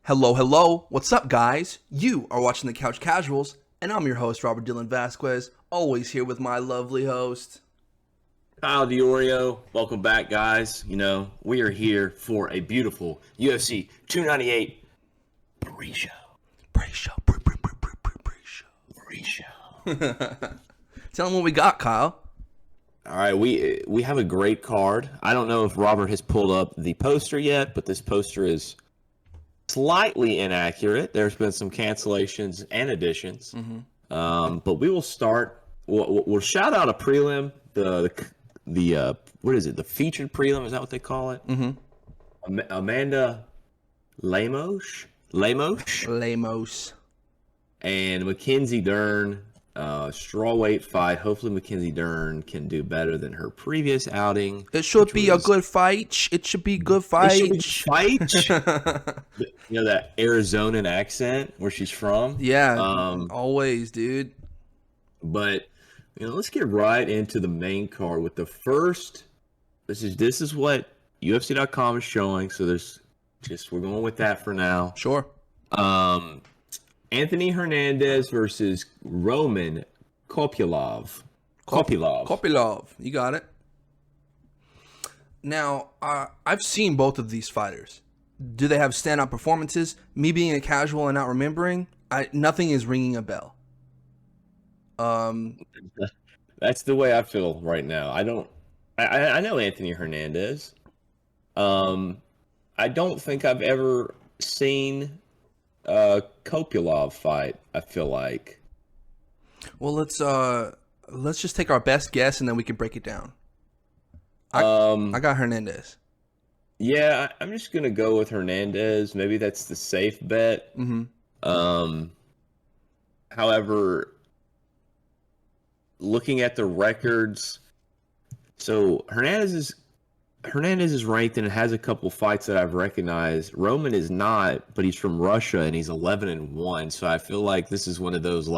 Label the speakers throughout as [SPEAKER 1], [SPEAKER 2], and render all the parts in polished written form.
[SPEAKER 1] Hello, hello. What's up, guys? You are watching The Couch Casuals, and I'm your host, Robert Dylan Vasquez, always here with my lovely host,
[SPEAKER 2] Kyle DiOrio. Welcome back, guys. We are here for a beautiful UFC 298 pre-show.
[SPEAKER 1] Pre-show. Tell them what we got, Kyle.
[SPEAKER 2] All right, we have a great card. I don't know if Robert has pulled up the poster yet, but this poster is slightly inaccurate. There's been some cancellations and additions. But we will start. We'll shout out a prelim. The what is it? The featured prelim, is that what they call it? Amanda Lemos, and Mackenzie Dern. Strawweight fight. Hopefully Mackenzie Dern can do better than her previous outing.
[SPEAKER 1] It should be a good fight. It should be good fight.
[SPEAKER 2] That Arizonan accent where she's from.
[SPEAKER 1] Yeah, always, dude.
[SPEAKER 2] But let's get right into the main card with the first. This is what UFC.com is showing. So we're going with that for now.
[SPEAKER 1] Sure.
[SPEAKER 2] Anthony Hernandez versus Roman Kopylov.
[SPEAKER 1] You got it. Now, I've seen both of these fighters. Do they have standout performances? Me being a casual and not remembering, nothing is ringing a bell.
[SPEAKER 2] That's the way I feel right now. I know Anthony Hernandez. I don't think I've ever seen Kopylov fight. I feel like.
[SPEAKER 1] Well, let's just take our best guess and then we can break it down. I got Hernandez.
[SPEAKER 2] Yeah, I'm just gonna go with Hernandez. Maybe that's the safe bet. However, looking at the records, so Hernandez is ranked and has a couple fights that I've recognized. Roman is not, but he's from Russia and he's 11-1. So I feel like this is one of those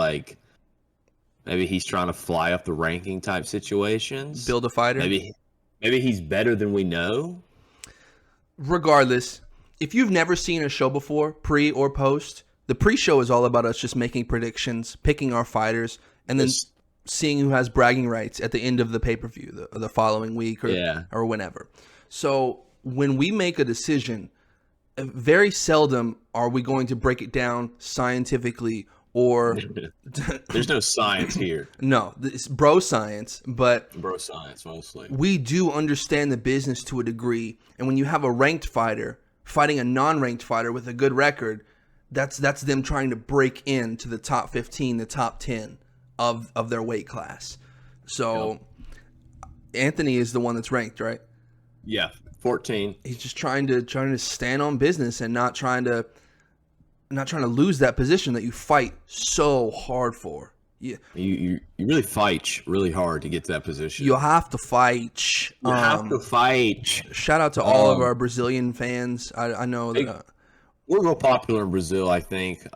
[SPEAKER 2] maybe he's trying to fly up the ranking type situations.
[SPEAKER 1] Build a fighter.
[SPEAKER 2] Maybe he's better than we know.
[SPEAKER 1] Regardless, if you've never seen a show before, pre or post, the pre-show is all about us just making predictions, picking our fighters, and then seeing who has bragging rights at the end of the pay-per-view, the following week or whenever. So when we make a decision, very seldom are we going to break it down scientifically or...
[SPEAKER 2] There's no science here.
[SPEAKER 1] No, it's bro science, but...
[SPEAKER 2] Bro science, mostly.
[SPEAKER 1] We do understand the business to a degree, and when you have a ranked fighter fighting a non-ranked fighter with a good record, that's them trying to break into the top 15, the top 10 of their weight class. So Anthony is the one that's ranked, right?
[SPEAKER 2] Yeah, 14.
[SPEAKER 1] He's just trying to stand on business and not trying to lose that position that you fight so hard for. Yeah,
[SPEAKER 2] you really fight really hard to get to that position.
[SPEAKER 1] You have to fight.
[SPEAKER 2] You have to fight.
[SPEAKER 1] Shout out to all of our Brazilian fans. I know that
[SPEAKER 2] we're real popular in Brazil. I think.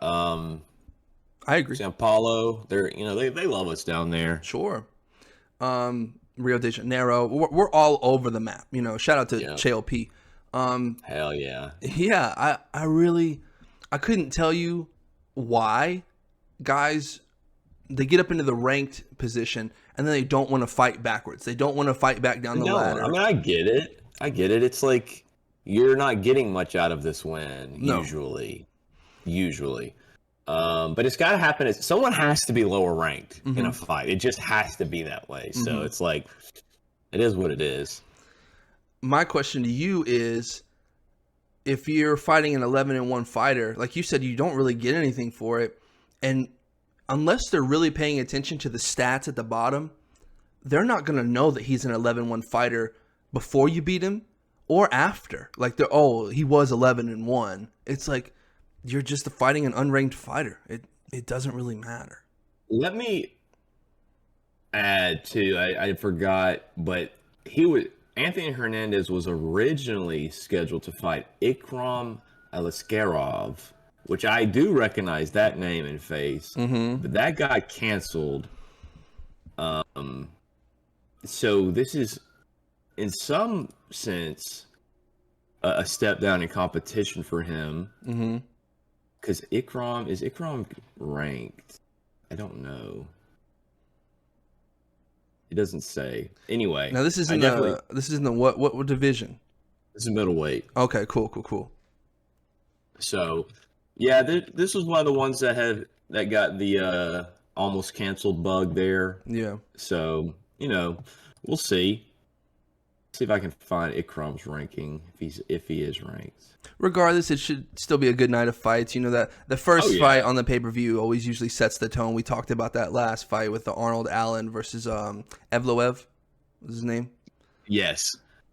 [SPEAKER 1] I agree.
[SPEAKER 2] São Paulo, they love us down there.
[SPEAKER 1] Sure. Rio de Janeiro, we're all over the map. Shout out to JLP.
[SPEAKER 2] Hell yeah.
[SPEAKER 1] Yeah, I couldn't tell you why guys, they get up into the ranked position and then they don't want to fight backwards. They don't want to fight back down the ladder.
[SPEAKER 2] I mean, I get it. It's like you're not getting much out of this win, usually. But it's got to happen. Someone has to be lower ranked in a fight. It just has to be that way. So it's like, it is what it is.
[SPEAKER 1] My question to you is, if you're fighting an 11-1 fighter, like you said, you don't really get anything for it. And unless they're really paying attention to the stats at the bottom, they're not going to know that he's an 11-1 fighter before you beat him or after. Like, he was 11-1. It's like, you're just fighting an unranked fighter. It doesn't really matter.
[SPEAKER 2] Let me add too. I forgot, but Anthony Hernandez was originally scheduled to fight Ikram Aliskerov, which I do recognize that name and face, but that got canceled. So this is, in some sense, a step down in competition for him. because Ikram ranked? I don't know. It doesn't say. Anyway,
[SPEAKER 1] Now this is in the what division?
[SPEAKER 2] This is middleweight.
[SPEAKER 1] Okay, cool.
[SPEAKER 2] So, yeah, this was one of the ones that got the almost canceled bug there.
[SPEAKER 1] Yeah.
[SPEAKER 2] So, we'll see. See if I can find Ikram's ranking if he is ranked.
[SPEAKER 1] Regardless, it should still be a good night of fights. You know that the first fight on the pay-per-view always usually sets the tone. We talked about that last fight with the Arnold Allen versus Evloev. Was his name?
[SPEAKER 2] Yes.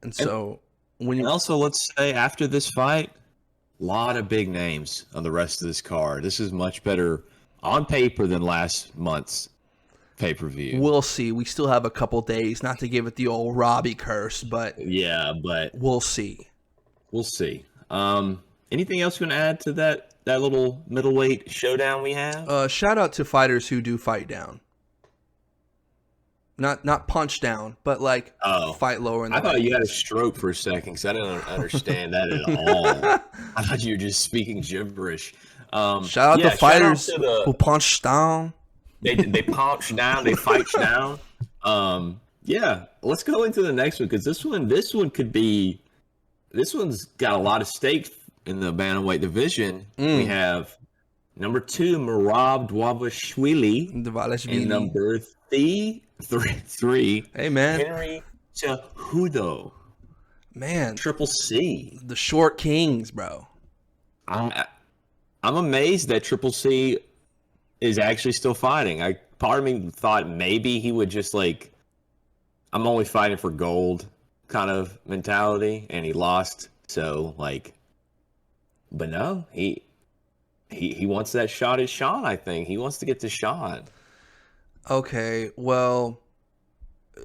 [SPEAKER 1] And so
[SPEAKER 2] also, let's say after this fight, a lot of big names on the rest of this card. This is much better on paper than last month's pay-per-view.
[SPEAKER 1] We'll see. We still have a couple days, not to give it the old Robbie curse, but we'll see.
[SPEAKER 2] We'll see. Anything else you want to add to that little middleweight showdown we have?
[SPEAKER 1] Shout out to fighters who do fight down. Not punch down, but fight lower.
[SPEAKER 2] I thought you had a stroke for a second because I didn't understand that at all. I thought you were just speaking gibberish.
[SPEAKER 1] Shout out to fighters who punch down.
[SPEAKER 2] They punch down. They fight down. Let's go into the next one because this one could be. This one's got a lot of stakes in the bantamweight division. We have number 2 Merab Dvalishvili, and number 3.
[SPEAKER 1] Hey man,
[SPEAKER 2] Henry Cejudo.
[SPEAKER 1] Man,
[SPEAKER 2] Triple C.
[SPEAKER 1] The short kings, bro.
[SPEAKER 2] I'm amazed that Triple C is actually still fighting. Part of me thought maybe he would just I'm only fighting for gold kind of mentality, and he lost. So but no, he wants that shot at Sean. I think he wants to get to Sean.
[SPEAKER 1] Okay, well,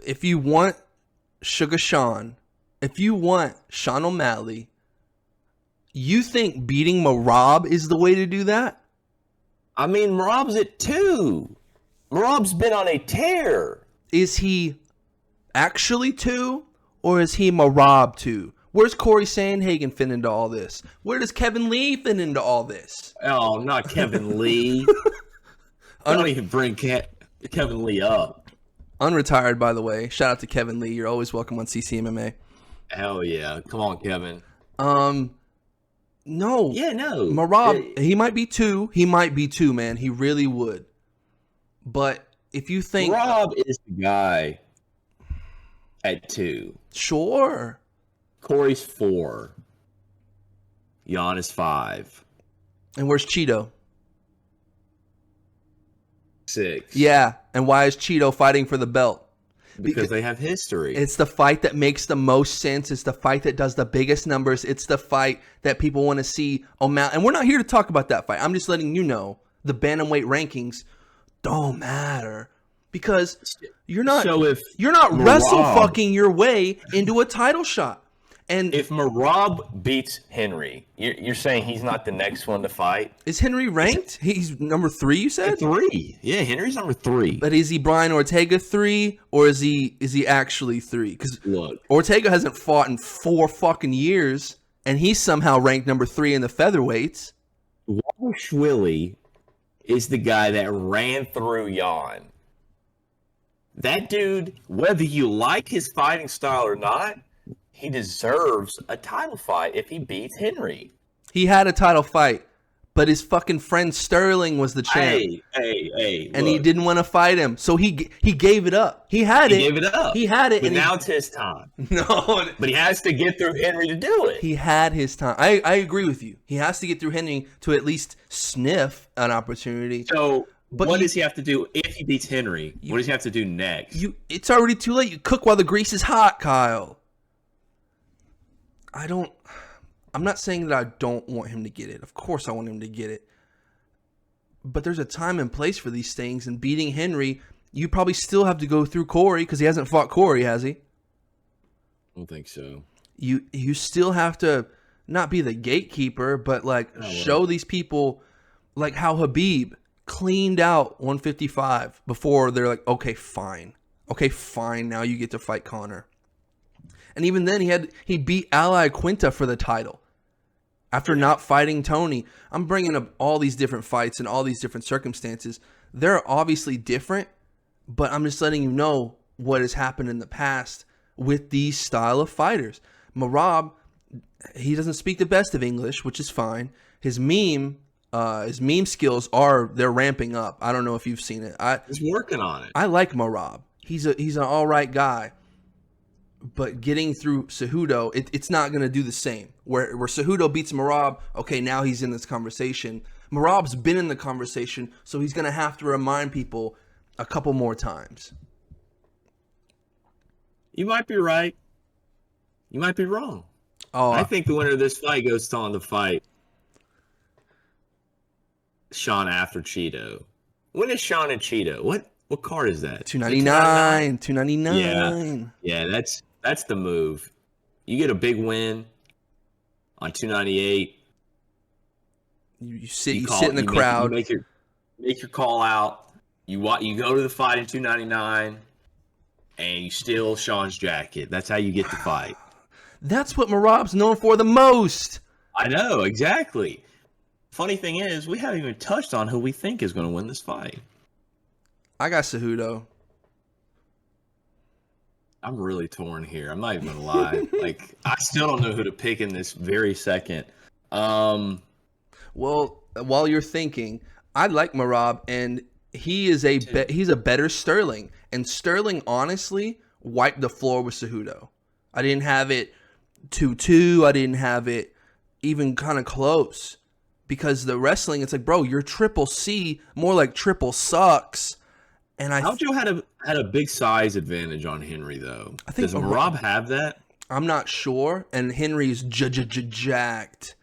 [SPEAKER 1] if you want Sugar Sean, if you want Sean O'Malley, you think beating Merab is the way to do that?
[SPEAKER 2] I mean, Merab's at 2. Merab's been on a tear.
[SPEAKER 1] Is he actually 2, or is he Merab 2? Where's Corey Sandhagen fit into all this? Where does Kevin Lee fit into all this?
[SPEAKER 2] Oh, not Kevin Lee. Don't even bring Kevin Lee up.
[SPEAKER 1] Unretired, by the way. Shout out to Kevin Lee. You're always welcome on CCMMA.
[SPEAKER 2] Hell yeah. Come on, Kevin.
[SPEAKER 1] No.
[SPEAKER 2] Yeah, no.
[SPEAKER 1] Merab, he might be 2. He might be 2, man. He really would. But if you think...
[SPEAKER 2] Merab is the guy at 2.
[SPEAKER 1] Sure.
[SPEAKER 2] Corey's 4. Jan is 5.
[SPEAKER 1] And where's Cheeto?
[SPEAKER 2] 6.
[SPEAKER 1] Yeah. And why is Cheeto fighting for the belt?
[SPEAKER 2] Because they have history.
[SPEAKER 1] It's the fight that makes the most sense. It's the fight that does the biggest numbers. It's the fight that people want to see. O'Malley. And we're not here to talk about that fight. I'm just letting you know the bantamweight rankings don't matter because you're not wrestle fucking your way into a title shot. And
[SPEAKER 2] if Merab beats Henry, you're saying he's not the next one to fight?
[SPEAKER 1] Is Henry ranked? He's number 3, you said?
[SPEAKER 2] 3. Yeah, Henry's number 3.
[SPEAKER 1] But is he Brian Ortega 3, or is he actually 3? Because Ortega hasn't fought in 4 fucking years, and he's somehow ranked number 3 in the featherweights.
[SPEAKER 2] Dvalishvili is the guy that ran through Jan. That dude, whether you like his fighting style or not, he deserves a title fight if he beats Henry.
[SPEAKER 1] He had a title fight, but his fucking friend Sterling was the champ.
[SPEAKER 2] Hey,
[SPEAKER 1] and he didn't want to fight him, so he gave it up. He had it.
[SPEAKER 2] He gave it up.
[SPEAKER 1] He had it.
[SPEAKER 2] But now it's his time.
[SPEAKER 1] No.
[SPEAKER 2] But he has to get through Henry to do it.
[SPEAKER 1] He had his time. I agree with you. He has to get through Henry to at least sniff an opportunity.
[SPEAKER 2] So what does he have to do if he beats Henry? What does he have to do next?
[SPEAKER 1] It's already too late. You cook while the grease is hot, Kyle. I'm not saying that I don't want him to get it. Of course I want him to get it. But there's a time and place for these things, and beating Henry, you probably still have to go through Corey because he hasn't fought Corey, has he?
[SPEAKER 2] I don't think so.
[SPEAKER 1] You still have to not be the gatekeeper, but show these people how Habib cleaned out 155 before they're like, okay, fine, now you get to fight Conor. And even then, he beat Ally Quinta for the title After not fighting Tony, I'm bringing up all these different fights and all these different circumstances. They're obviously different, but I'm just letting you know what has happened in the past with these style of fighters. Merab, he doesn't speak the best of English, which is fine. His meme skills they're ramping up. I don't know if you've seen it.
[SPEAKER 2] He's working on it.
[SPEAKER 1] I like Merab. He's an all right guy. But getting through Cejudo, it's not going to do the same. Where Cejudo beats Merab, okay, now he's in this conversation. Merab's been in the conversation, so he's going to have to remind people a couple more times.
[SPEAKER 2] You might be right. You might be wrong.
[SPEAKER 1] Oh,
[SPEAKER 2] I think the winner of this fight goes on to fight Sean after Cheeto. When is Sean and Cheeto? What card is that?
[SPEAKER 1] 299. 299.
[SPEAKER 2] Yeah, that's the move. You get a big win on 298.
[SPEAKER 1] You sit in the crowd.
[SPEAKER 2] You make your call out. You go to the fight in 299, and you steal Sean's jacket. That's how you get the fight.
[SPEAKER 1] That's what Merab's known for the most.
[SPEAKER 2] I know, exactly. Funny thing is, we haven't even touched on who we think is going to win this fight.
[SPEAKER 1] I got Cejudo.
[SPEAKER 2] I'm really torn here. I'm not even going to lie. Like, I still don't know who to pick in this very second.
[SPEAKER 1] Well, while you're thinking, I like Merab, and he's a better Sterling. And Sterling, honestly, wiped the floor with Cejudo. I didn't have it 2-2. I didn't have it even kind of close. Because the wrestling, it's like, bro, you're triple C, more like triple sucks. And
[SPEAKER 2] Aljo had a big size advantage on Henry, though.
[SPEAKER 1] Does
[SPEAKER 2] Merab have that?
[SPEAKER 1] I'm not sure. And Henry's jacked.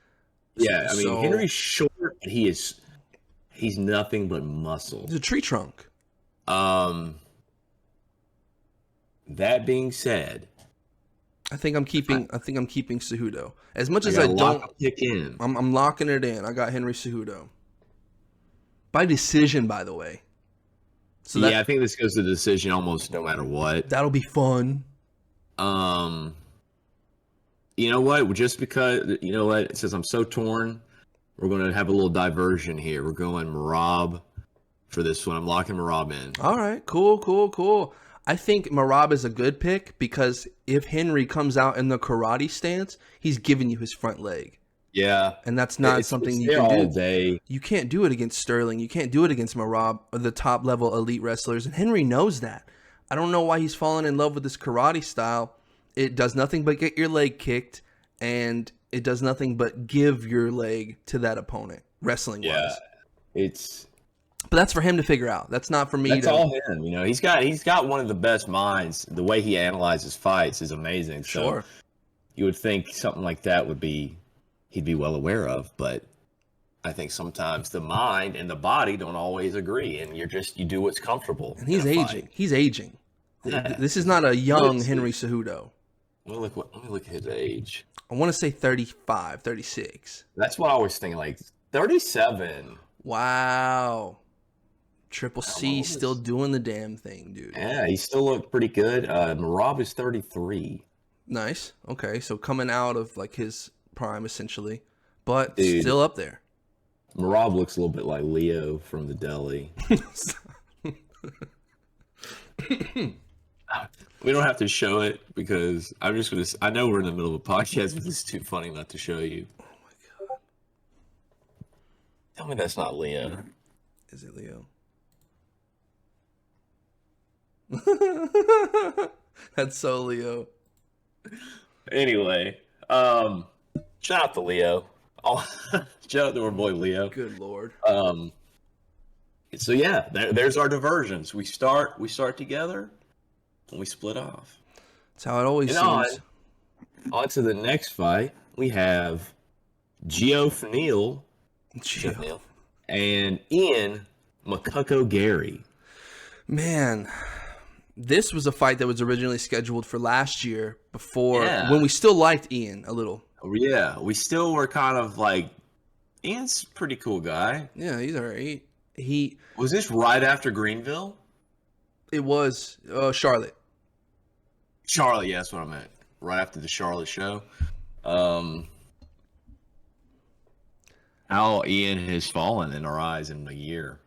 [SPEAKER 2] Yeah, I mean, Henry's short, and he's nothing but muscle.
[SPEAKER 1] He's a tree trunk.
[SPEAKER 2] That being said,
[SPEAKER 1] I think I'm keeping Cejudo. As much as I don't
[SPEAKER 2] pick in.
[SPEAKER 1] I'm locking it in. I got Henry Cejudo. By decision, by the way. So
[SPEAKER 2] I think this goes to decision almost no matter what.
[SPEAKER 1] That'll be fun.
[SPEAKER 2] You know what? Just because, since I'm so torn, we're going to have a little diversion here. We're going Merab for this one. I'm locking Merab in.
[SPEAKER 1] All right. Cool. I think Merab is a good pick because if Henry comes out in the karate stance, he's giving you his front leg.
[SPEAKER 2] Yeah.
[SPEAKER 1] And that's not something you can do. All day. You can't do it against Sterling. You can't do it against Merab, or the top level elite wrestlers. And Henry knows that. I don't know why he's fallen in love with this karate style. It does nothing but get your leg kicked, and it does nothing but give your leg to that opponent, wrestling-wise.
[SPEAKER 2] Yeah,
[SPEAKER 1] but that's for him to figure out. That's not for me.
[SPEAKER 2] That's all him. He's got one of the best minds. The way he analyzes fights is amazing.
[SPEAKER 1] Sure.
[SPEAKER 2] So you would think something like that he'd be well aware of, but I think sometimes the mind and the body don't always agree, and you do what's comfortable.
[SPEAKER 1] And he's aging. Fight. He's aging. Yeah. This is not a young Henry Cejudo.
[SPEAKER 2] Let me look at his age.
[SPEAKER 1] I want to say 35, 36.
[SPEAKER 2] That's what I was thinking, like 37.
[SPEAKER 1] Wow. Triple C still doing the damn thing, dude.
[SPEAKER 2] Yeah, he still looked pretty good. Merab is 33.
[SPEAKER 1] Nice. Okay, so coming out of like his prime essentially, but still up there.
[SPEAKER 2] Merab looks a little bit like Leo from the deli. We don't have to show it because I know we're in the middle of a podcast, but it's too funny not to show you.
[SPEAKER 1] Oh my god.
[SPEAKER 2] Tell me that's not Leo.
[SPEAKER 1] Is it Leo? That's so Leo.
[SPEAKER 2] Anyway, shout out to Leo. Shout out to our boy Leo.
[SPEAKER 1] Good lord.
[SPEAKER 2] So yeah, there's our diversions. We start together, and we split off.
[SPEAKER 1] That's how it always seems.
[SPEAKER 2] On to the next fight, we have Gio Fneal and Ian Makoko Gary.
[SPEAKER 1] Man, this was a fight that was originally scheduled for last year when we still liked Ian a little.
[SPEAKER 2] Yeah, we still were kind of like, Ian's a pretty cool guy.
[SPEAKER 1] Yeah, he's all right.
[SPEAKER 2] Was this right after Greenville?
[SPEAKER 1] It was Charlotte.
[SPEAKER 2] Charlotte, yeah, that's what I meant. Right after the Charlotte show. how Ian has fallen in our eyes in a year.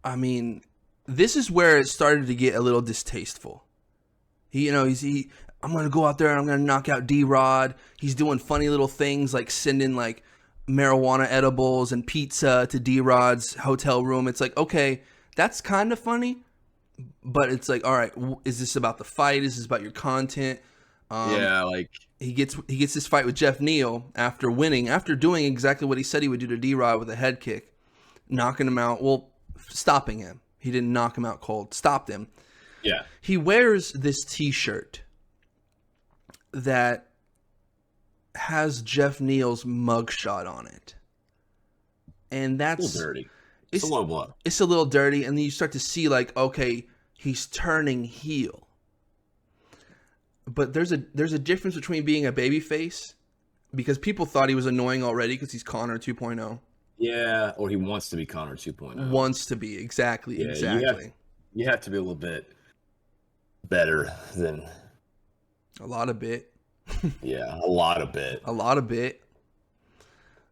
[SPEAKER 1] I mean, this is where it started to get a little distasteful. I'm gonna go out there and I'm gonna knock out D-Rod. He's doing funny little things like sending like marijuana edibles and pizza to D-Rod's hotel room. It's like, okay, that's kind of funny, but it's like, all right, is this about the fight? Is this about your content?
[SPEAKER 2] Like
[SPEAKER 1] he gets this fight with Jeff Neal after winning, after doing exactly what he said he would do to D-Rod with a head kick, knocking him out. Well, stopping him. He didn't knock him out cold. Stopped him.
[SPEAKER 2] Yeah.
[SPEAKER 1] He wears this T-shirt that has Jeff Neal's mugshot on it, and that's
[SPEAKER 2] a little dirty. It's a little blood.
[SPEAKER 1] It's a little dirty, and then you start to see like, okay, he's turning heel. But there's a difference between being a babyface, because people thought he was annoying already because he's Connor 2.0.
[SPEAKER 2] Yeah, or he wants to be Connor 2.0.
[SPEAKER 1] Wants to be, exactly.
[SPEAKER 2] You have to be a little bit better than
[SPEAKER 1] a lot of bit.
[SPEAKER 2] Yeah, a lot of bit.
[SPEAKER 1] A lot of bit.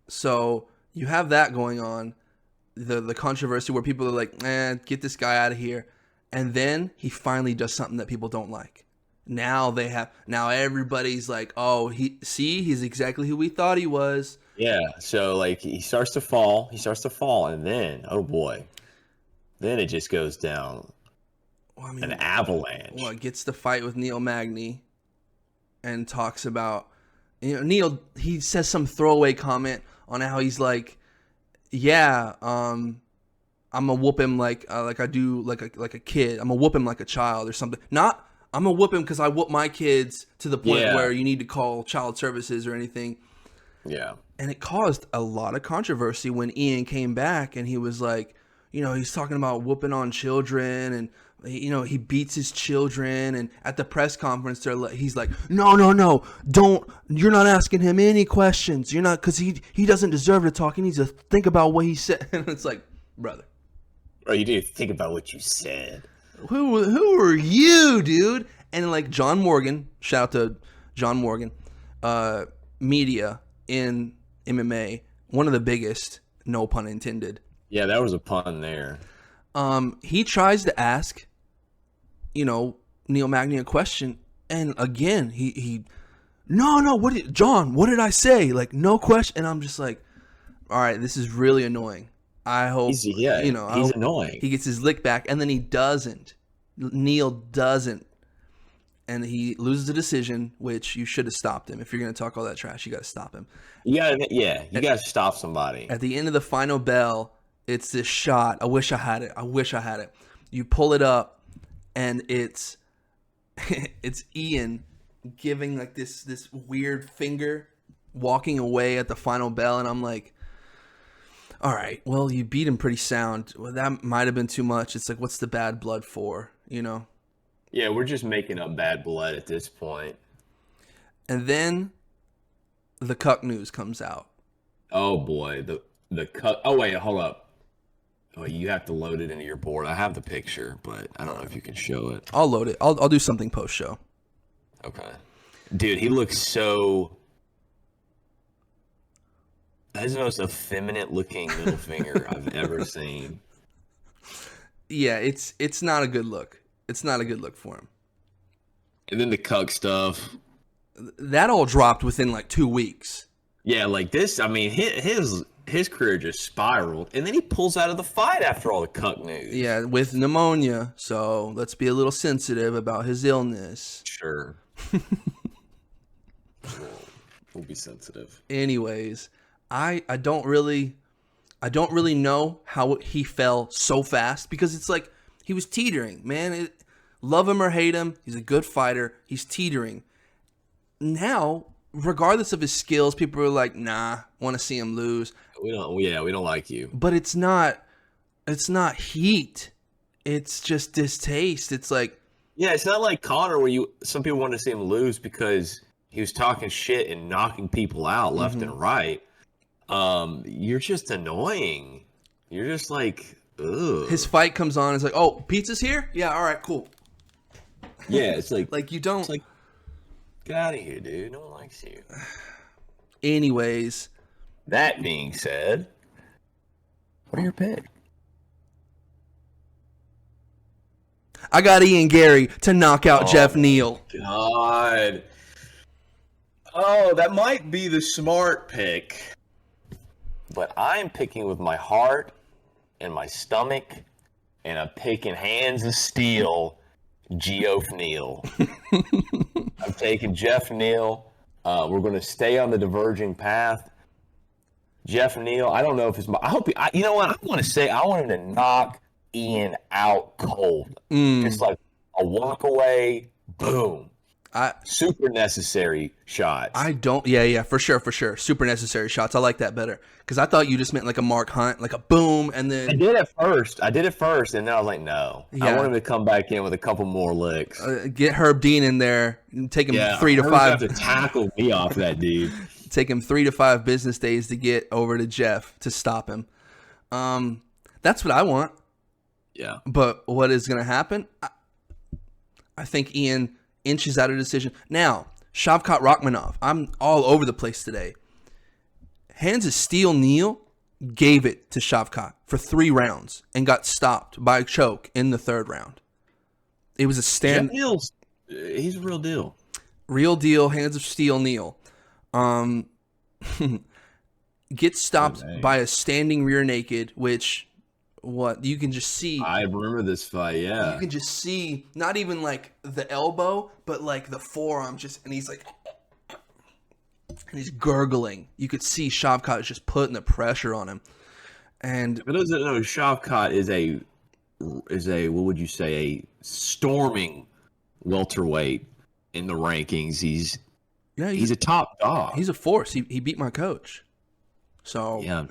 [SPEAKER 1] So you have that going on, the controversy where people are like, get this guy out of here. And then he finally does something that people don't like. Now everybody's like, oh, he's exactly who we thought he was.
[SPEAKER 2] Yeah, so like he starts to fall, and then, oh boy, then it just goes down. Well, I mean, an avalanche.
[SPEAKER 1] Well, it gets the fight with Neil Magny and talks about, Neil, he says some throwaway comment on how he's like, yeah, I'm gonna whoop him like I do like a kid. I'm gonna whoop him like a child or something. Not I'm gonna whoop him because I whoop my kids to the point where you need to call child services or anything.
[SPEAKER 2] Yeah.
[SPEAKER 1] And it caused a lot of controversy when Ian came back and he was like, he's talking about whooping on children and, he beats his children. And at the press conference, he's like, no, don't, you're not asking him any questions. You're not, because he doesn't deserve to talk. He needs to think about what he said. And it's like, brother.
[SPEAKER 2] Bro, you didn't think about what you said.
[SPEAKER 1] Who are you, dude? And like John Morgan, shout out to John Morgan, media in MMA, one of the biggest, no pun intended.
[SPEAKER 2] Yeah, that was a pun there.
[SPEAKER 1] He tries to ask, Neil Magny a question, and again, he no, John, what did I say? Like, no question. And I'm just like, all right, this is really annoying. I hope,
[SPEAKER 2] he's annoying.
[SPEAKER 1] He gets his lick back, and then he doesn't. Neil doesn't. And he loses a decision, which you should have stopped him. If you're going to talk all that trash, you got to stop him.
[SPEAKER 2] You got to stop somebody.
[SPEAKER 1] At the end of the final bell, it's this shot. I wish I had it. You pull it up, and it's Ian giving like this weird finger, walking away at the final bell, and I'm like, all right, well, you beat him pretty sound. Well, that might have been too much. It's like, what's the bad blood for,
[SPEAKER 2] Yeah, we're just making up bad blood at this point.
[SPEAKER 1] And then the cuck news comes out.
[SPEAKER 2] Oh boy, the cuck. Oh wait, hold up. Oh, you have to load it into your board. I have the picture, but I don't know if you can show it.
[SPEAKER 1] I'll load it. I'll do something post show.
[SPEAKER 2] Okay, dude, he looks so. That's the most effeminate looking middle finger I've ever seen.
[SPEAKER 1] Yeah, it's not a good look. It's not a good look for him.
[SPEAKER 2] And then the cuck stuff.
[SPEAKER 1] That all dropped within like 2 weeks.
[SPEAKER 2] Yeah, like this. I mean, his career just spiraled, and then he pulls out of the fight after all the cuck news.
[SPEAKER 1] Yeah, with pneumonia. So let's be a little sensitive about his illness.
[SPEAKER 2] Sure. We'll be sensitive.
[SPEAKER 1] Anyways, I don't really know how he fell so fast, because it's like he was teetering, man. Love him or hate him, he's a good fighter. He's teetering. Now, regardless of his skills, people are like, nah, want to see him lose.
[SPEAKER 2] We don't like you.
[SPEAKER 1] But it's not heat. It's just distaste. It's like,
[SPEAKER 2] yeah, it's not like Connor where some people want to see him lose because he was talking shit and knocking people out left and right. You're just annoying. You're just like, ugh.
[SPEAKER 1] His fight comes on. It's like, oh, pizza's here? Yeah, all right, cool.
[SPEAKER 2] Yeah, it's like,
[SPEAKER 1] like you don't.
[SPEAKER 2] It's like, get out of here, dude. No one likes you.
[SPEAKER 1] Anyways,
[SPEAKER 2] that being said, What are your picks?
[SPEAKER 1] I got Ian Gary to knock out Jeff Neal.
[SPEAKER 2] God. Oh, that might be the smart pick. But I'm picking with my heart and my stomach, and I'm picking hands of steel, Geoff Neal. I'm taking Jeff Neal. We're going to stay on the diverging path. Jeff Neal, I don't know if it's my. I hope you know what I want to say. I want him to knock Ian out cold, just like a walk away, boom. Super necessary shots.
[SPEAKER 1] Yeah, for sure. Super necessary shots. I like that better because I thought you just meant like a Mark Hunt, like a boom, and then
[SPEAKER 2] I did at first, and then I was like, no. Yeah. I want him to come back in with a couple more licks.
[SPEAKER 1] Get Herb Dean in there and take him 3 to 5.
[SPEAKER 2] Have to tackle me off that dude.
[SPEAKER 1] Take him 3 to 5 business days to get over to Jeff to stop him. That's what I want.
[SPEAKER 2] Yeah.
[SPEAKER 1] But what is going to happen? I think Ian inches out of decision. Now, Shavkat Rachmanov. I'm all over the place today. Hands of Steel Neal gave it to Shavkat for 3 rounds and got stopped by a choke in the 3rd round. It was a stand.
[SPEAKER 2] Jeff Neal's, he's a real deal.
[SPEAKER 1] Real deal. Hands of Steel Neal. Gets stopped by a standing rear naked, which you can just see.
[SPEAKER 2] I remember this fight, yeah.
[SPEAKER 1] You can just see not even like the elbow, but like the forearm and he's like, and he's gurgling. You could see Shavkat is just putting the pressure on him. And
[SPEAKER 2] for those that know, Shavkat is a what would you say, a storming welterweight in the rankings. He's a top dog.
[SPEAKER 1] He's a force. He beat my coach. So
[SPEAKER 2] yeah.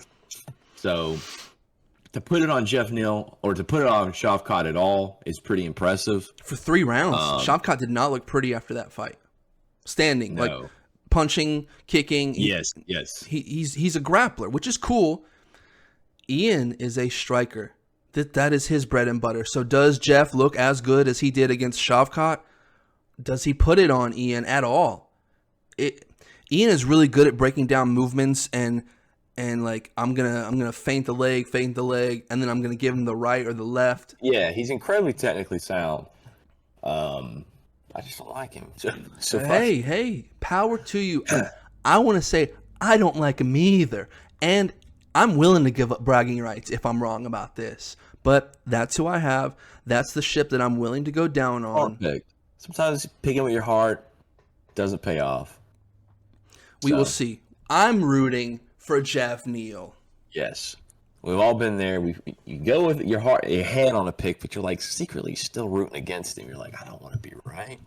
[SPEAKER 2] So to put it on Jeff Neal or to put it on Shavkat at all is pretty impressive. For
[SPEAKER 1] 3 rounds, Shavkat did not look pretty after that fight. Standing, like punching, kicking.
[SPEAKER 2] Yes.
[SPEAKER 1] He's a grappler, which is cool. Ian is a striker. That is his bread and butter. So does Jeff look as good as he did against Shavkat? Does he put it on Ian at all? Ian is really good at breaking down movements and like I'm gonna feint the leg, and then I'm gonna give him the right or the left.
[SPEAKER 2] Yeah, he's incredibly technically sound. I just don't like him. So
[SPEAKER 1] hey, power to you. I want to say I don't like him either, and I'm willing to give up bragging rights if I'm wrong about this. But that's who I have. That's the ship that I'm willing to go down on.
[SPEAKER 2] Perfect. Sometimes picking with your heart doesn't pay off.
[SPEAKER 1] We will see. I'm rooting for Jeff Neal.
[SPEAKER 2] Yes. We've all been there. You go with your heart, your head on a pick, but you're like secretly still rooting against him. You're like, I don't want to be right.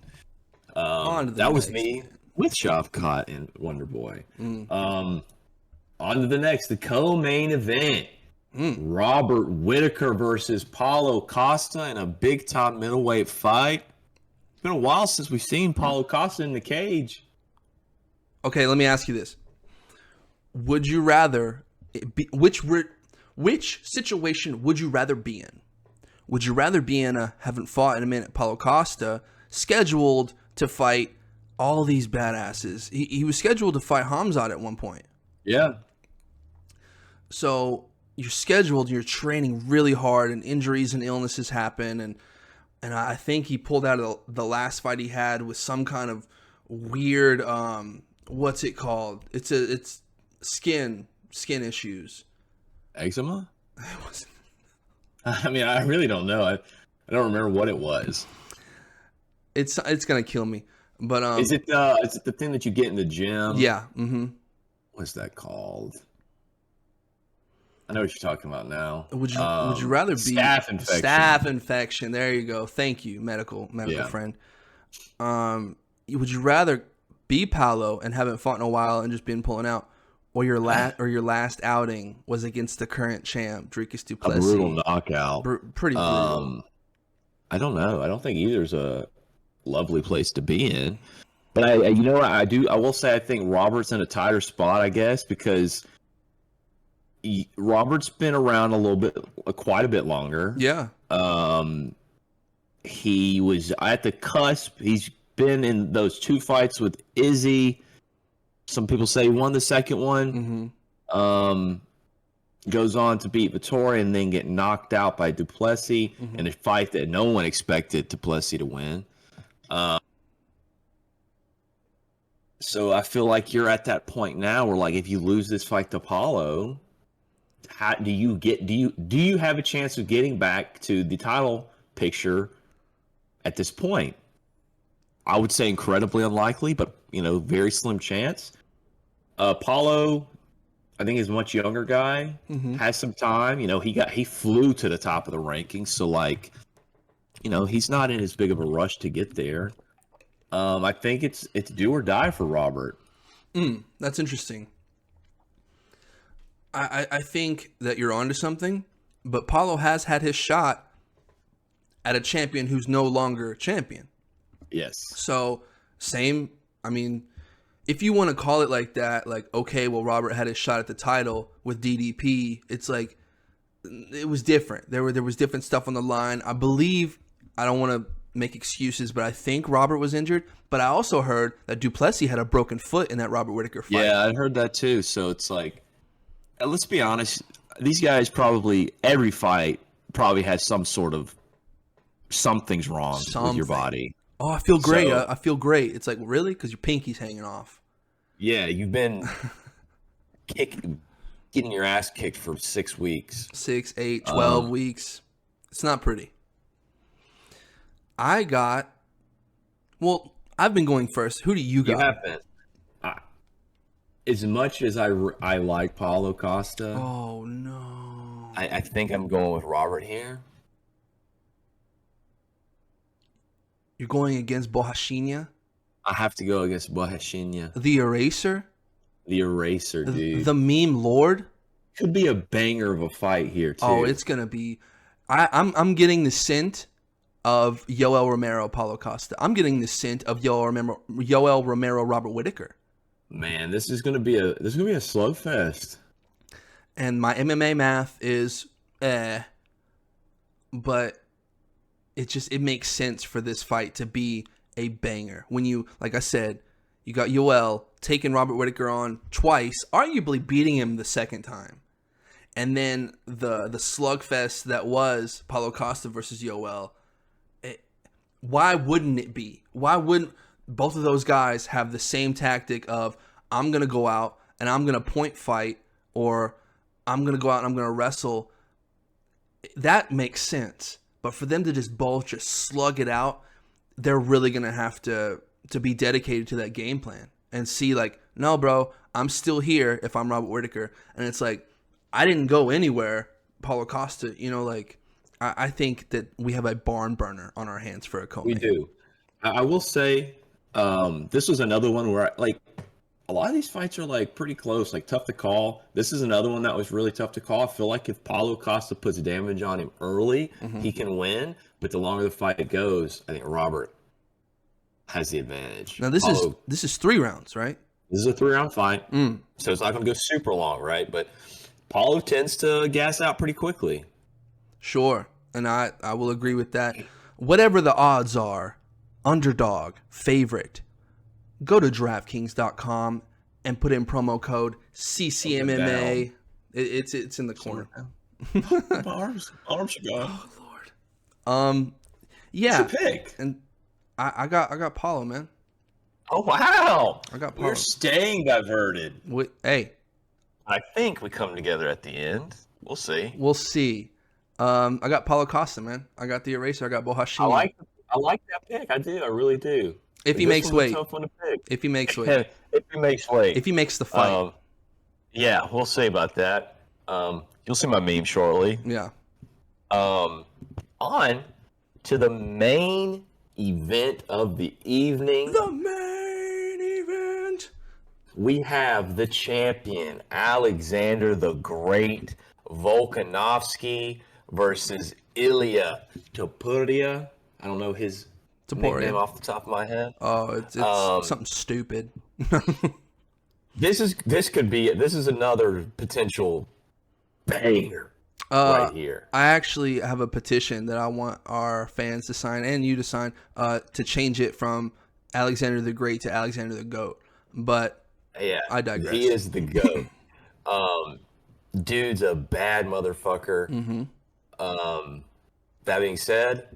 [SPEAKER 2] That was me with Shavkat and Wonder Boy. On to the next, the co-main event. Robert Whitaker versus Paulo Costa in a big-time middleweight fight. It's been a while since we've seen Paulo Costa in the cage.
[SPEAKER 1] Okay, let me ask you this. Would you rather which situation would you rather be in? Would you rather be in a haven't fought in a minute Paulo Costa scheduled to fight all these badasses? He was scheduled to fight Hamzat at one point.
[SPEAKER 2] Yeah.
[SPEAKER 1] So you're scheduled, you're training really hard, and injuries and illnesses happen, and I think he pulled out of the last fight he had with some kind of weird what's it called? It's skin issues.
[SPEAKER 2] Eczema? I mean, I really don't know. I don't remember what it was.
[SPEAKER 1] It's gonna kill me. But
[SPEAKER 2] is it the thing that you get in the gym?
[SPEAKER 1] Yeah. Mm-hmm.
[SPEAKER 2] What's that called? I know what you're talking about now.
[SPEAKER 1] Would you rather be
[SPEAKER 2] staph infection?
[SPEAKER 1] Staph infection. There you go. Thank you, medical friend. Would you rather be Paulo and haven't fought in a while and just been pulling out, or your last outing was against the current champ, Dricus du Plessis?
[SPEAKER 2] A brutal knockout.
[SPEAKER 1] Pretty brutal.
[SPEAKER 2] I don't know. I don't think either's a lovely place to be in. But I will say I think Robert's in a tighter spot, I guess, because Robert's been around a little bit, quite a bit longer.
[SPEAKER 1] Yeah.
[SPEAKER 2] He was at the cusp. He's been in those 2 fights with Izzy. Some people say he won the second one.
[SPEAKER 1] Mm-hmm.
[SPEAKER 2] goes on to beat Vettori and then get knocked out by Duplessis in a fight that no one expected Duplessis to win. So I feel like you're at that point now where, like, if you lose this fight to Paulo, how do you have a chance of getting back to the title picture at this point? I would say incredibly unlikely, but very slim chance. Paulo, I think, is a much younger guy, has some time. He flew to the top of the rankings, so like, he's not in as big of a rush to get there. I think it's do or die for Robert.
[SPEAKER 1] That's interesting. I think that you're onto something, but Paulo has had his shot at a champion who's no longer champion.
[SPEAKER 2] Yes.
[SPEAKER 1] So same. I mean, if you want to call it like that, like, okay, well, Robert had his shot at the title with DDP. It's like it was different. There was different stuff on the line. I believe, I don't want to make excuses, but I think Robert was injured. But I also heard that Duplessis had a broken foot in that Robert Whittaker fight.
[SPEAKER 2] Yeah, I heard that too. So it's like, let's be honest, these guys every fight probably has some sort of something's wrong with your body.
[SPEAKER 1] Oh, I feel great. I feel great. It's like, really? Because your pinky's hanging off.
[SPEAKER 2] Yeah, you've been getting your ass kicked for 6 weeks.
[SPEAKER 1] 6, 8, 12 weeks. It's not pretty. I've been going first. Who do you got?
[SPEAKER 2] You have been. As much as I like Paulo Costa.
[SPEAKER 1] Oh, no.
[SPEAKER 2] I think I'm going with Robert here.
[SPEAKER 1] You're going against Bohashinia?
[SPEAKER 2] I have to go against Bohashinia.
[SPEAKER 1] The Eraser?
[SPEAKER 2] The Eraser, dude.
[SPEAKER 1] The Meme Lord?
[SPEAKER 2] Could be a banger of a fight here, too.
[SPEAKER 1] Oh, it's going to be... I'm getting the scent of Yoel Romero, Paulo Costa. I'm getting the scent of Yoel Romero, Robert Whittaker.
[SPEAKER 2] Man, this is gonna be a slugfest.
[SPEAKER 1] And my MMA math is but it makes sense for this fight to be a banger. When you, like I said, you got Yoel taking Robert Whittaker on twice, arguably beating him the second time. And then the slugfest that was Paulo Costa versus Yoel. Why wouldn't it be? Why wouldn't both of those guys have the same tactic of, I'm going to go out and I'm going to point fight, or I'm going to go out and I'm going to wrestle? That makes sense. But for them to both slug it out, they're really going to have to be dedicated to that game plan and see, like, no, bro, I'm still here if I'm Robert Whittaker. And it's like, I didn't go anywhere, Paulo Costa. I think that we have a barn burner on our hands for a co-main.
[SPEAKER 2] We do. I will say, this was another one where, a lot of these fights are, pretty close, tough to call. This is another one that was really tough to call. I feel like if Paulo Costa puts damage on him early, he can win. But the longer the fight goes, I think Robert has the advantage.
[SPEAKER 1] Now, this is 3 rounds, right?
[SPEAKER 2] This is a 3-round fight, so it's not going to go super long, right? But Paulo tends to gas out pretty quickly.
[SPEAKER 1] Sure, and I will agree with that. Whatever the odds are, underdog, favorite, go to DraftKings.com and put in promo code CCMMA. It's in the corner now.
[SPEAKER 2] My arms are gone.
[SPEAKER 1] Oh Lord. Yeah.
[SPEAKER 2] What's your pick?
[SPEAKER 1] And I got Paulo, man.
[SPEAKER 2] Oh wow!
[SPEAKER 1] I got Paulo.
[SPEAKER 2] We're staying diverted.
[SPEAKER 1] Hey,
[SPEAKER 2] I think we come together at the end. We'll see.
[SPEAKER 1] We'll see. I got Paulo Costa, man. I got the Eraser. I got Bohashinia.
[SPEAKER 2] I like that pick. I do. I really do.
[SPEAKER 1] If he makes weight.
[SPEAKER 2] Tough one to pick.
[SPEAKER 1] If he makes weight.
[SPEAKER 2] If he makes weight.
[SPEAKER 1] If he makes the fight.
[SPEAKER 2] Yeah, we'll see about that. You'll see my meme shortly.
[SPEAKER 1] Yeah.
[SPEAKER 2] On to the main event of the evening.
[SPEAKER 1] The main event.
[SPEAKER 2] We have the champion, Alexander the Great Volkanovski versus Ilya Topuria. I don't know his nickname off the top of my head.
[SPEAKER 1] Oh, it's something stupid.
[SPEAKER 2] This is another potential banger right here.
[SPEAKER 1] I actually have a petition that I want our fans to sign and you to sign to change it from Alexander the Great to Alexander the GOAT. But
[SPEAKER 2] yeah,
[SPEAKER 1] I digress.
[SPEAKER 2] He is the GOAT. Dude's a bad motherfucker. That being said,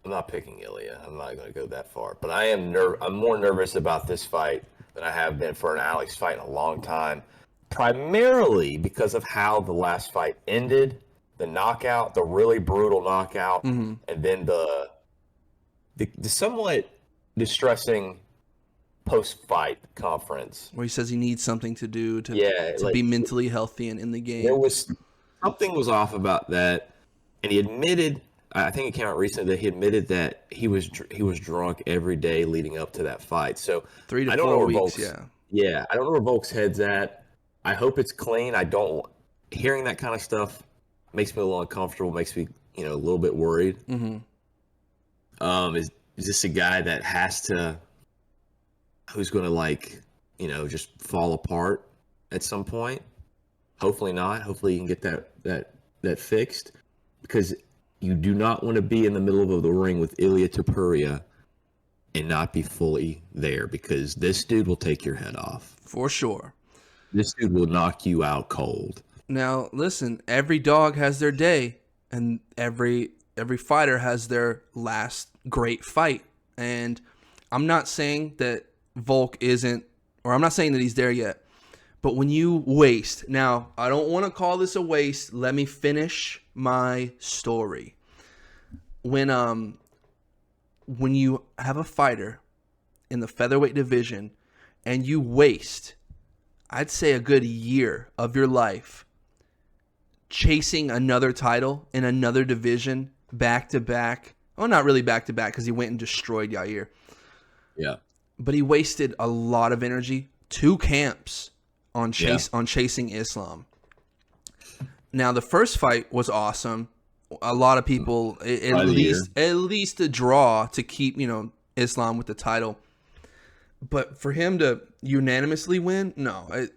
[SPEAKER 2] I'm not picking Ilya. I'm not going to go that far. But I'm more nervous about this fight than I have been for an Alex fight in a long time. Primarily because of how the last fight ended, the knockout, the really brutal knockout, and then the somewhat distressing post-fight conference.
[SPEAKER 1] Where he says he needs something to do to be mentally healthy and in the game.
[SPEAKER 2] Something was off about that, and he admitted, I think it came out recently, that he admitted that he was drunk every day leading up to that fight. So
[SPEAKER 1] 3 to 4 weeks,
[SPEAKER 2] yeah, I don't know where Volk's head's at. I hope it's clean. Hearing that kind of stuff makes me a little uncomfortable, makes me, a little bit worried. Is this a guy that who's going to just fall apart at some point? Hopefully not. Hopefully you can get that fixed, because you do not want to be in the middle of the ring with Ilya Topuria and not be fully there, because this dude will take your head off.
[SPEAKER 1] For sure.
[SPEAKER 2] This dude will knock you out cold.
[SPEAKER 1] Now, listen, every dog has their day, and every fighter has their last great fight. And I'm not saying that Volk isn't, or I'm not saying that he's there yet, but when you waste, now, I don't want to call this a waste. Let me finish my story. When you have a fighter in the featherweight division and you waste, I'd say, a good year of your life chasing another title in another division back to back. Well, not really back to back, because he went and destroyed Yair.
[SPEAKER 2] Yeah.
[SPEAKER 1] But he wasted a lot of energy, 2 camps on chasing Islam. Now, the first fight was awesome. A lot of people, at least a draw to keep, Islam with the title. But for him to unanimously win, no. I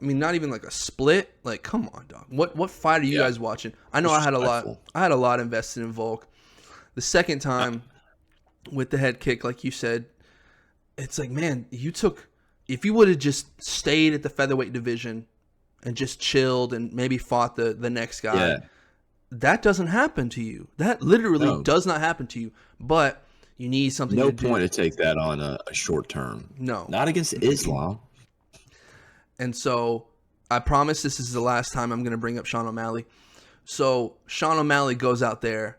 [SPEAKER 1] mean, not even like a split. Like, come on, dog. What fight are you guys watching? I know I had a lot invested in Volk. The second time with the head kick, like you said, it's like, man, if you would have just stayed at the featherweight division and just chilled and maybe fought the next guy, that doesn't happen to you. That literally does not happen to you. But you need something to do.
[SPEAKER 2] No point to take that on a short term.
[SPEAKER 1] No.
[SPEAKER 2] Not against Islam.
[SPEAKER 1] And so I promise this is the last time I'm going to bring up Sean O'Malley. So Sean O'Malley goes out there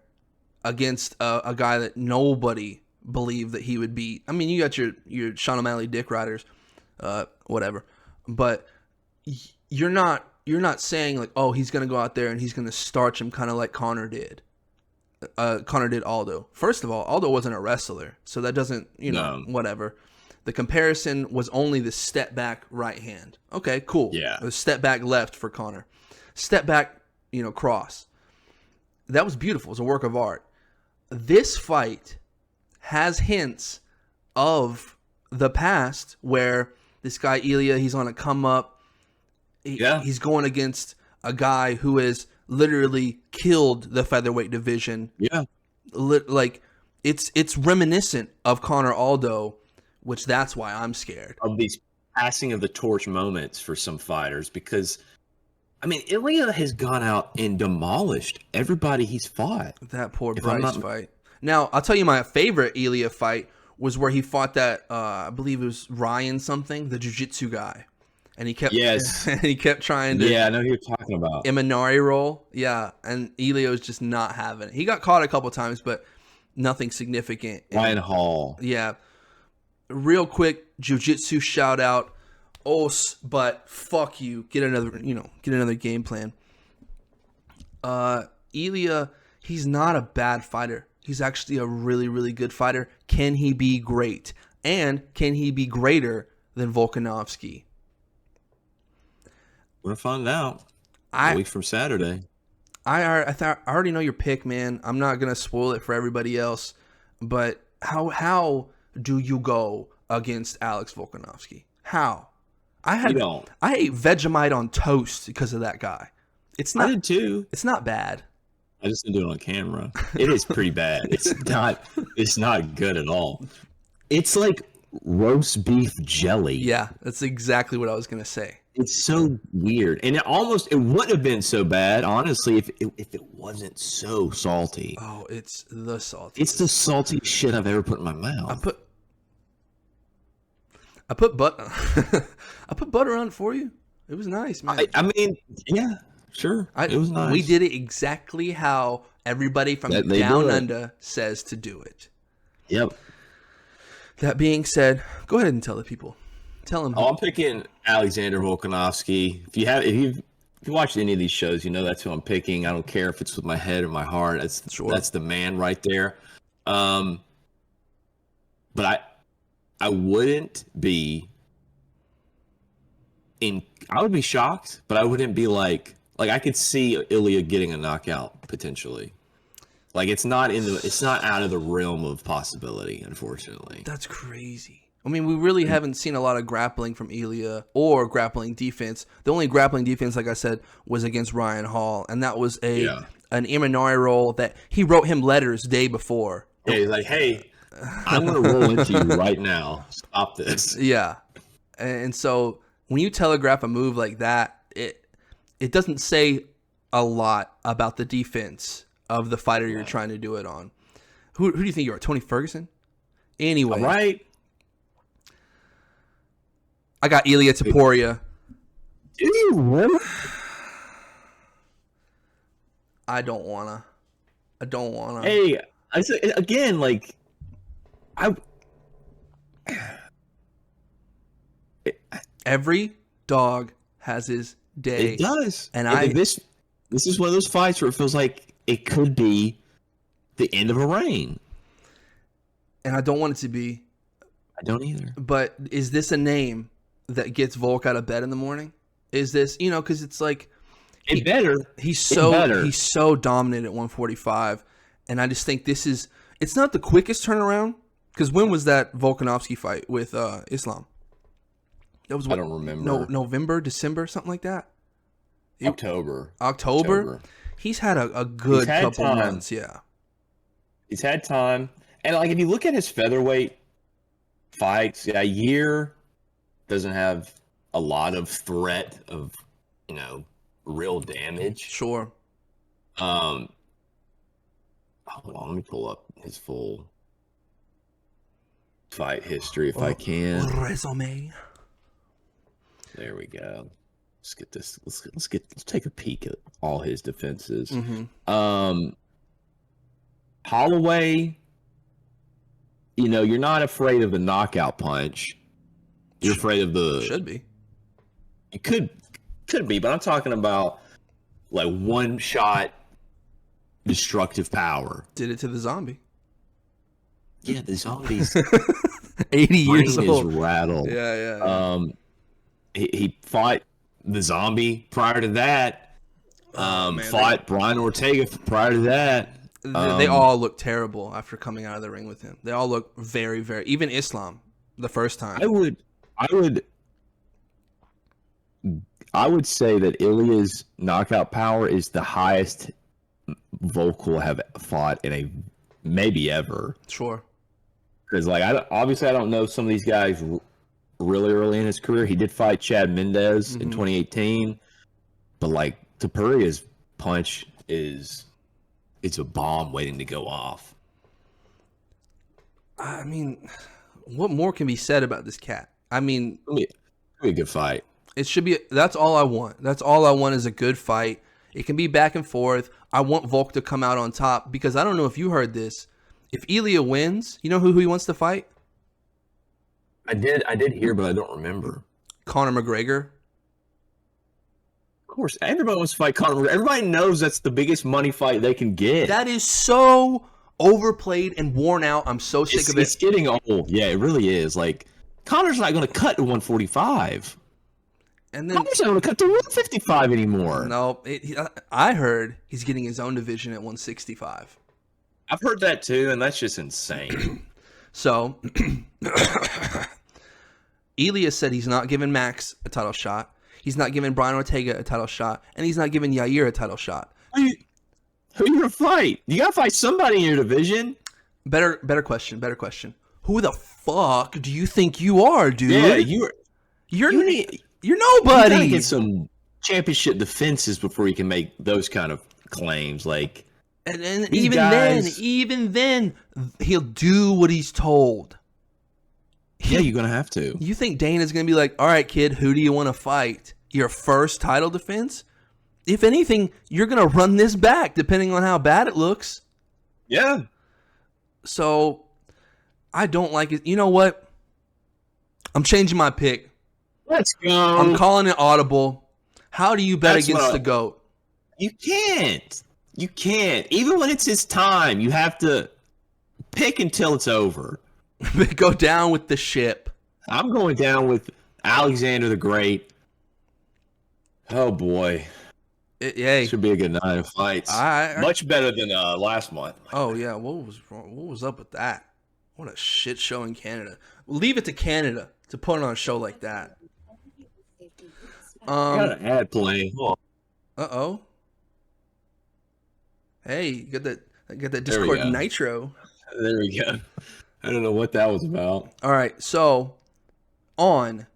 [SPEAKER 1] against a guy that nobody believed that he would beat. I mean, you got your Sean O'Malley dick riders, whatever. But you're not saying like, oh, he's going to go out there and he's going to starch him kind of like Conor did. Conor did Aldo. First of all, Aldo wasn't a wrestler, so that doesn't, whatever. The comparison was only the step back right hand. Okay, cool.
[SPEAKER 2] Yeah.
[SPEAKER 1] The step back left for Conor. Step back, cross. That was beautiful. It was a work of art. This fight has hints of the past where this guy Ilya, he's on a come up. He's going against a guy who has literally killed the featherweight division.
[SPEAKER 2] Yeah.
[SPEAKER 1] Like it's reminiscent of Conor Aldo, which that's why I'm scared
[SPEAKER 2] of these passing of the torch moments for some fighters, because I mean, Ilya has gone out and demolished everybody he's fought.
[SPEAKER 1] That poor Bryce fight. Now, I'll tell you my favorite Ilya fight was where he fought that I believe it was Ryan something, the jiu-jitsu guy. And he kept trying to
[SPEAKER 2] I know who you're talking about.
[SPEAKER 1] Imanari roll. Yeah, and Ilya was just not having it. He got caught a couple times, but nothing significant.
[SPEAKER 2] Ryan Hall.
[SPEAKER 1] Yeah. Real quick, jiu-jitsu shout out. But fuck you. Get another game plan. Ilya, he's not a bad fighter. He's actually a really, really good fighter. Can he be great? And can he be greater than Volkanovski?
[SPEAKER 2] We're going to find out a week from Saturday.
[SPEAKER 1] I already know your pick, man. I'm not going to spoil it for everybody else. But how do you go against Alex Volkanovski? How? I ate Vegemite on toast because of that guy. I did too. It's not bad.
[SPEAKER 2] I just didn't do it on camera. It is pretty bad. It's not good at all. It's like roast beef jelly.
[SPEAKER 1] Yeah, that's exactly what I was going to say.
[SPEAKER 2] It's so weird, and it wouldn't have been so bad, honestly, if it wasn't so salty.
[SPEAKER 1] Oh, it's the saltiest.
[SPEAKER 2] It's the saltiest shit I've ever put in my mouth.
[SPEAKER 1] I put butter. I put butter on it for you. It was nice, man.
[SPEAKER 2] I mean, yeah, sure, it was nice.
[SPEAKER 1] We did it exactly how everybody from down under says to do it.
[SPEAKER 2] Yep.
[SPEAKER 1] That being said, go ahead and tell the people. Tell them.
[SPEAKER 2] Oh, I'm picking Alexander Volkanovski. If you watch any of these shows, you know that's who I'm picking. I don't care if it's with my head or my heart. That's the man right there. But I wouldn't be I would be shocked, but I wouldn't be like I could see Ilya getting a knockout potentially. Like it's not out of the realm of possibility, unfortunately.
[SPEAKER 1] That's crazy. I mean, we really haven't seen a lot of grappling from Ilya or grappling defense. The only grappling defense, like I said, was against Ryan Hall, and that was an Imanari roll that he wrote him letters day before.
[SPEAKER 2] Yeah, he's like, hey, I'm going to roll into you right now. Stop this.
[SPEAKER 1] Yeah. And so when you telegraph a move like that, it doesn't say a lot about the defense of the fighter you're trying to do it on. Who do you think you are, Tony Ferguson? Anyway.
[SPEAKER 2] All right.
[SPEAKER 1] I got Ilya Taporia.
[SPEAKER 2] Do you really?
[SPEAKER 1] I don't wanna.
[SPEAKER 2] Hey, I said again, like
[SPEAKER 1] every dog has his day.
[SPEAKER 2] It does,
[SPEAKER 1] and
[SPEAKER 2] this is one of those fights where it feels like it could be the end of a reign,
[SPEAKER 1] and I don't want it to be.
[SPEAKER 2] I don't either.
[SPEAKER 1] But is this a name that gets Volk out of bed in the morning? Is this, because it's like he's so dominant at 145, and I just think it's not the quickest turnaround, because when was that Volkanovski fight with Islam? That was
[SPEAKER 2] I don't remember.
[SPEAKER 1] November, December, something like that.
[SPEAKER 2] October.
[SPEAKER 1] He's had a good couple months. Yeah,
[SPEAKER 2] he's had time, and like if you look at his featherweight fights, a year doesn't have a lot of threat of, real damage.
[SPEAKER 1] Sure.
[SPEAKER 2] Hold on, let me pull up his full fight history if I can.
[SPEAKER 1] Resume.
[SPEAKER 2] There we go. Let's get this. Let's take a peek at all his defenses.
[SPEAKER 1] Mm-hmm.
[SPEAKER 2] Holloway, you're not afraid of the knockout punch. You're afraid of the...
[SPEAKER 1] Should be.
[SPEAKER 2] It could be, but I'm talking about like one shot destructive power.
[SPEAKER 1] Did it to the zombie.
[SPEAKER 2] Yeah, the zombie's
[SPEAKER 1] 80 years old.
[SPEAKER 2] Is rattled.
[SPEAKER 1] Yeah.
[SPEAKER 2] He fought the zombie prior to that. Fought Brian Ortega prior to that.
[SPEAKER 1] They all look terrible after coming out of the ring with him. They all look very, very... Even Islam, the first time.
[SPEAKER 2] I would say that Ilya's knockout power is the highest Volk will have fought in a maybe ever.
[SPEAKER 1] Sure.
[SPEAKER 2] Because obviously I don't know some of these guys really early in his career. He did fight Chad Mendez in 2018, but Tapuria's punch it's a bomb waiting to go off.
[SPEAKER 1] I mean, what more can be said about this cat? I mean,
[SPEAKER 2] it'll be a good fight.
[SPEAKER 1] It should be. That's all I want. That's all I want is a good fight. It can be back and forth. I want Volk to come out on top, because I don't know if you heard this. If Ilya wins, you know who he wants to fight?
[SPEAKER 2] I did hear, but I don't remember.
[SPEAKER 1] Conor McGregor.
[SPEAKER 2] Of course, everybody wants to fight Conor McGregor. Everybody knows that's the biggest money fight they can get.
[SPEAKER 1] That is so overplayed and worn out. I'm so sick of it.
[SPEAKER 2] It's getting old. Yeah, it really is. Like, Conor's not going to cut to 145. And then Conor's not going to cut to 155 anymore.
[SPEAKER 1] No, I heard he's getting his own division at 165.
[SPEAKER 2] I've heard that too, and that's just insane.
[SPEAKER 1] So, Ilya said he's not giving Max a title shot. He's not giving Brian Ortega a title shot, and he's not giving Yair a title shot.
[SPEAKER 2] Who are you gonna fight? You gotta fight somebody in your division.
[SPEAKER 1] Better question. Who the fuck do you think you are, dude?
[SPEAKER 2] Yeah,
[SPEAKER 1] You're
[SPEAKER 2] You gotta
[SPEAKER 1] nobody.
[SPEAKER 2] get some championship defenses before you can make those kind of claims. Like,
[SPEAKER 1] And
[SPEAKER 2] these
[SPEAKER 1] even then, he'll do what he's told.
[SPEAKER 2] yeah, you're gonna have to.
[SPEAKER 1] You think Dana's going to be like, all right, kid, who do you want to fight? Your first title defense? If anything, you're going to run this back depending on how bad it looks.
[SPEAKER 2] Yeah.
[SPEAKER 1] So, I don't like it. You know what? I'm changing my pick.
[SPEAKER 2] Let's go.
[SPEAKER 1] I'm calling it audible. How do you bet
[SPEAKER 2] That's
[SPEAKER 1] against
[SPEAKER 2] what
[SPEAKER 1] the GOAT?
[SPEAKER 2] You can't. You can't. Even when it's his time, you have to pick until it's over.
[SPEAKER 1] Go down with the ship.
[SPEAKER 2] I'm going down with Alexander the Great. Oh boy,
[SPEAKER 1] Yay.
[SPEAKER 2] should be a good night of fights. Much better than last month.
[SPEAKER 1] Oh yeah, what was wrong? What was up with that? What a shit show in Canada. Leave it to Canada to put on a show like that.
[SPEAKER 2] I got an ad playing.
[SPEAKER 1] Uh-oh. Hey, you got that
[SPEAKER 2] There we
[SPEAKER 1] Discord
[SPEAKER 2] go.
[SPEAKER 1] Nitro.
[SPEAKER 2] There we go. I don't know what that was about.
[SPEAKER 1] All right, so on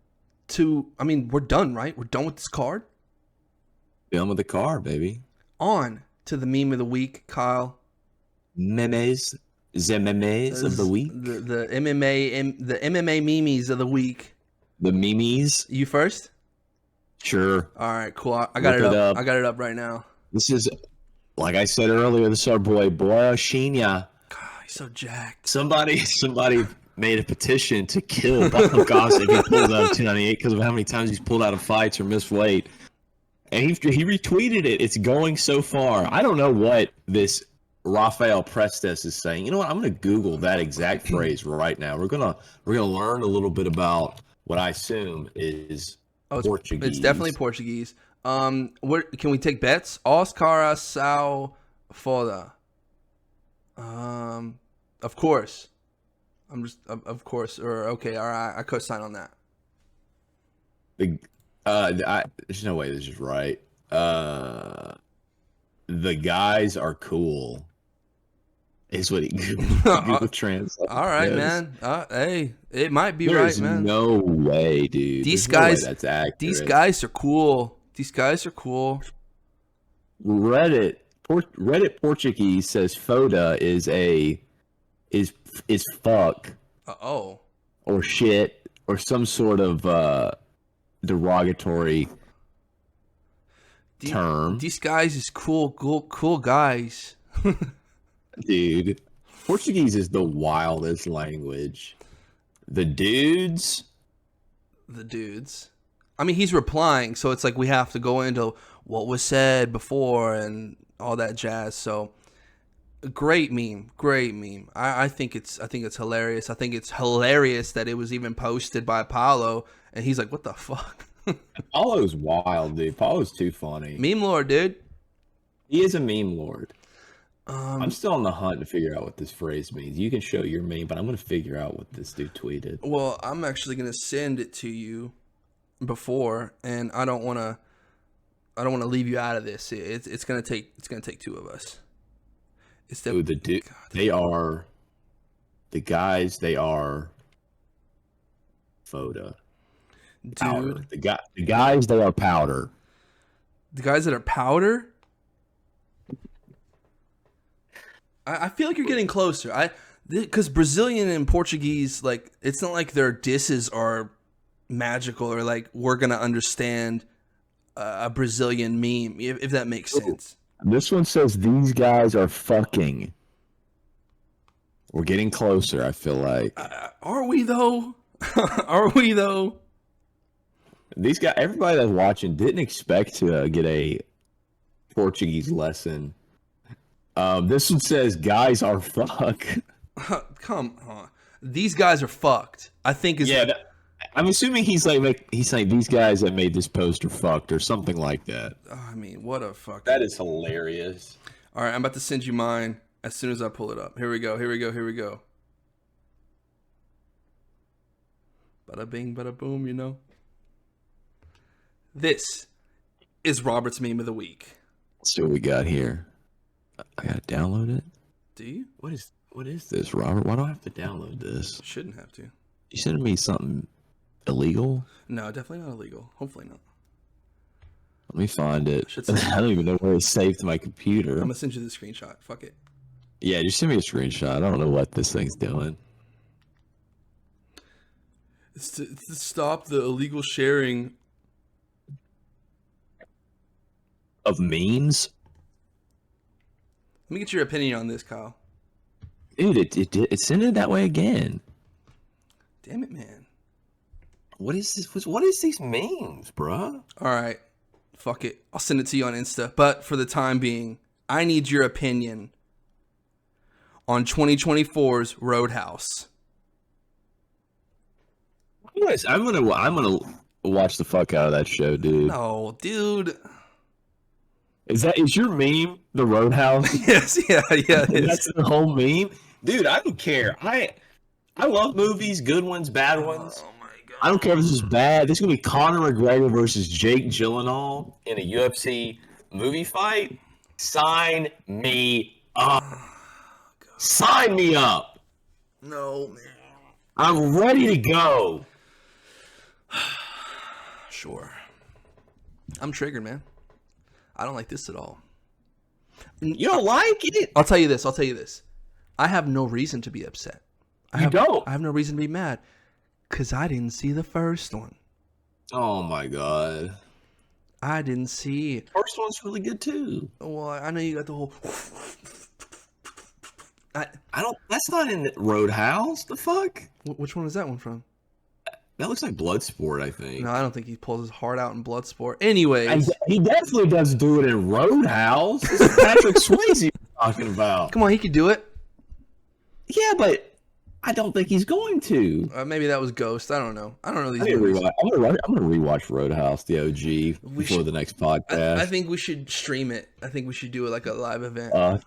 [SPEAKER 1] to, I mean, we're done, right? We're done with this card.
[SPEAKER 2] Done with the car, baby.
[SPEAKER 1] On to the meme of the week, Kyle.
[SPEAKER 2] Memes. The memes of the week.
[SPEAKER 1] The MMA memes of the week.
[SPEAKER 2] The memes.
[SPEAKER 1] You first?
[SPEAKER 2] Sure.
[SPEAKER 1] All right, cool. I got
[SPEAKER 2] Whip
[SPEAKER 1] it
[SPEAKER 2] it
[SPEAKER 1] up.
[SPEAKER 2] up.
[SPEAKER 1] I got it up right now.
[SPEAKER 2] This is, like I said earlier, this is our boy Shinya.
[SPEAKER 1] God, he's so jacked.
[SPEAKER 2] Somebody made a petition to kill Bob Goss if he pulls out of 298 because of how many times he's pulled out of fights or missed weight. And he retweeted it. It's going so far. I don't know what this Rafael Prestes is saying. You know what? I'm going to Google that exact phrase right now. We're gonna learn a little bit about what I assume is Portuguese.
[SPEAKER 1] It's definitely Portuguese. What can we take bets? Oscar Sao Foda. Of course. Of course, or okay, all right. I co-sign on that.
[SPEAKER 2] There's no way this is right. The guys are cool. Is what he Google Translate.
[SPEAKER 1] All right, man. Hey, it might be
[SPEAKER 2] There's
[SPEAKER 1] right, man.
[SPEAKER 2] no way, dude.
[SPEAKER 1] These
[SPEAKER 2] There's no way
[SPEAKER 1] guys,
[SPEAKER 2] that's accurate.
[SPEAKER 1] these guys are cool. These guys are cool.
[SPEAKER 2] Reddit Portuguese says Foda is fuck
[SPEAKER 1] Oh.
[SPEAKER 2] or shit or some sort of derogatory term.
[SPEAKER 1] These guys is cool guys.
[SPEAKER 2] Dude, Portuguese is the wildest language. The dudes.
[SPEAKER 1] I mean, he's replying, so it's like we have to go into what was said before and all that jazz. So, great meme. I think it's hilarious. I think it's hilarious that it was even posted by Paulo, and he's like, "What the fuck?"
[SPEAKER 2] Paulo's wild, dude. Paulo's too funny.
[SPEAKER 1] Meme lord, dude.
[SPEAKER 2] He is a meme lord. I'm still on the hunt to figure out what this phrase means. You can show your meme, but I'm going to figure out what this dude tweeted.
[SPEAKER 1] Well, I'm actually going to send it to you before, and I don't want to leave you out of this. It's going to take two of us. It's the guys. They are Foda. Powder.
[SPEAKER 2] The guys. They are powder.
[SPEAKER 1] The guys that are powder. I feel like you're getting closer. Because Brazilian and Portuguese, like, it's not like their disses are magical or like we're gonna understand a Brazilian meme, if that makes sense.
[SPEAKER 2] This one says these guys are fucking. We're getting closer. I feel like.
[SPEAKER 1] Are we though? Are we though?
[SPEAKER 2] These guys, everybody that's watching, didn't expect to get a Portuguese lesson. This one says guys are fuck.
[SPEAKER 1] Come on, these guys are fucked. I think is
[SPEAKER 2] I'm assuming he's saying these guys that made this post are fucked or something like that.
[SPEAKER 1] I mean, what a fuck.
[SPEAKER 2] That is hilarious.
[SPEAKER 1] All right, I'm about to send you mine as soon as I pull it up. Here we go. Bada bing, bada boom. You know. This is Robert's meme of the week.
[SPEAKER 2] Let's see what we got here. I gotta download it.
[SPEAKER 1] Do you?
[SPEAKER 2] What is this, Robert? Why do I have to download this?
[SPEAKER 1] Shouldn't have to.
[SPEAKER 2] You sending me something illegal?
[SPEAKER 1] No, definitely not illegal. Hopefully not.
[SPEAKER 2] Let me find it.
[SPEAKER 1] Should say-
[SPEAKER 2] I don't even know where it's saved to my computer.
[SPEAKER 1] I'm gonna send you the screenshot. Fuck it.
[SPEAKER 2] Yeah, just send me a screenshot. I don't know what this thing's doing.
[SPEAKER 1] It's to stop the illegal sharing.
[SPEAKER 2] Of memes?
[SPEAKER 1] Let me get your opinion on this, Kyle.
[SPEAKER 2] Dude, it sent it that way again.
[SPEAKER 1] Damn it, man.
[SPEAKER 2] What is this? What is these memes, bruh?
[SPEAKER 1] All right. Fuck it. I'll send it to you on Insta. But for the time being, I need your opinion on 2024's Roadhouse.
[SPEAKER 2] I'm gonna watch the fuck out of that show, dude.
[SPEAKER 1] No, dude.
[SPEAKER 2] Is your meme the Roadhouse?
[SPEAKER 1] Yes, yeah, it is.
[SPEAKER 2] That's the whole meme, dude. I don't care. I love movies, good ones, bad ones.
[SPEAKER 1] Oh my god.
[SPEAKER 2] I don't care if this is bad. This is gonna be Conor McGregor versus Jake Gyllenhaal in a UFC movie fight. Sign me up. Sign me up.
[SPEAKER 1] No, man.
[SPEAKER 2] I'm ready to go.
[SPEAKER 1] Sure. I'm triggered, man. I don't like this at all.
[SPEAKER 2] You don't like it?
[SPEAKER 1] I'll tell you this. I have no reason to be upset. I have no reason to be mad. Because I didn't see the first one.
[SPEAKER 2] Oh my god.
[SPEAKER 1] I didn't see.
[SPEAKER 2] First one's really good too.
[SPEAKER 1] Well, I know you got the whole.
[SPEAKER 2] I don't. That's not in Roadhouse. The fuck?
[SPEAKER 1] Which one is that one from?
[SPEAKER 2] That looks like Bloodsport, I think.
[SPEAKER 1] No, I don't think he pulls his heart out in Bloodsport. Anyways,
[SPEAKER 2] he definitely doesn't do it in Roadhouse. This is Patrick Swayze you're talking about.
[SPEAKER 1] come on, he could do it.
[SPEAKER 2] Yeah, but I don't think he's going to.
[SPEAKER 1] Maybe that was Ghost. I don't know. I don't know these
[SPEAKER 2] I'm
[SPEAKER 1] movies.
[SPEAKER 2] gonna rewatch Roadhouse, the OG, before the next podcast.
[SPEAKER 1] I think we should stream it. I think we should do it like a live event. Where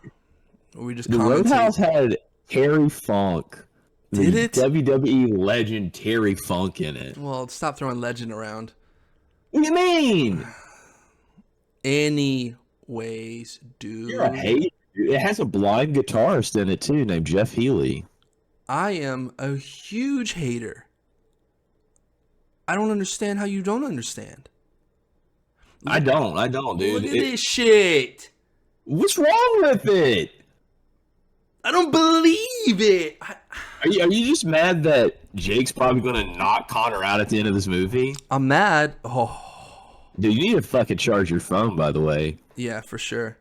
[SPEAKER 1] we just
[SPEAKER 2] the
[SPEAKER 1] commentate.
[SPEAKER 2] Roadhouse had Terry Funk.
[SPEAKER 1] Did it?
[SPEAKER 2] WWE legend Terry Funk in it.
[SPEAKER 1] Well, stop throwing legend around.
[SPEAKER 2] What do you mean?
[SPEAKER 1] Anyways, dude.
[SPEAKER 2] You're a hater. It has a blind guitarist in it too, named Jeff Healey.
[SPEAKER 1] I am a huge hater. I don't understand how you don't understand.
[SPEAKER 2] I don't, dude.
[SPEAKER 1] Look at this shit.
[SPEAKER 2] What's wrong with it?
[SPEAKER 1] I don't believe it.
[SPEAKER 2] Are you just mad that Jake's probably going to knock Conor out at the end of this movie?
[SPEAKER 1] I'm mad. Oh,
[SPEAKER 2] Dude, you need to fucking charge your phone, by the way.
[SPEAKER 1] yeah, for sure.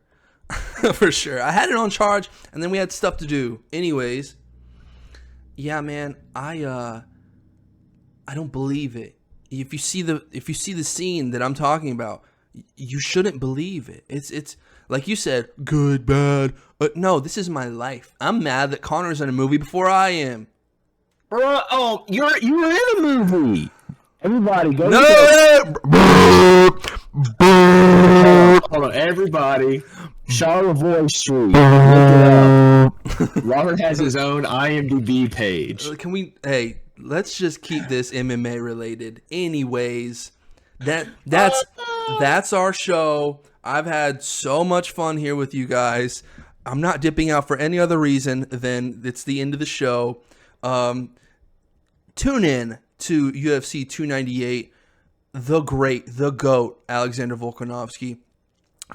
[SPEAKER 1] For sure. I had it on charge, and then we had stuff to do. Anyways, yeah, man, I don't believe it. If you see the scene that I'm talking about, you shouldn't believe it. It's like you said, good, bad. No, this is my life. I'm mad that Connor's in a movie before I am.
[SPEAKER 2] Bro, oh, you were in a movie. Everybody, go. Hold on, everybody. Charlevoix Street. Look it up. Robert has his own IMDb page.
[SPEAKER 1] Can we? Hey, let's just keep this MMA related. Anyways, that's our show. I've had so much fun here with you guys. I'm not dipping out for any other reason than it's the end of the show. Tune in to UFC 298, the great, the GOAT, Alexander Volkanovski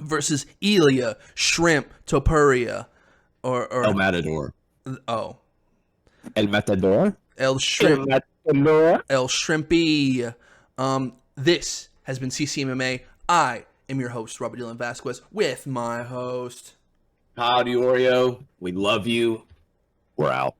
[SPEAKER 1] versus Ilya Shrimp Topuria. Or
[SPEAKER 2] El Matador.
[SPEAKER 1] Oh.
[SPEAKER 2] El Matador?
[SPEAKER 1] El Shrimp.
[SPEAKER 2] El Matador.
[SPEAKER 1] El Shrimpy. This has been CCMMA. I am your host, Robert Dylan Vasquez, with my host.
[SPEAKER 2] Howdy, Oreo. We love you. We're out.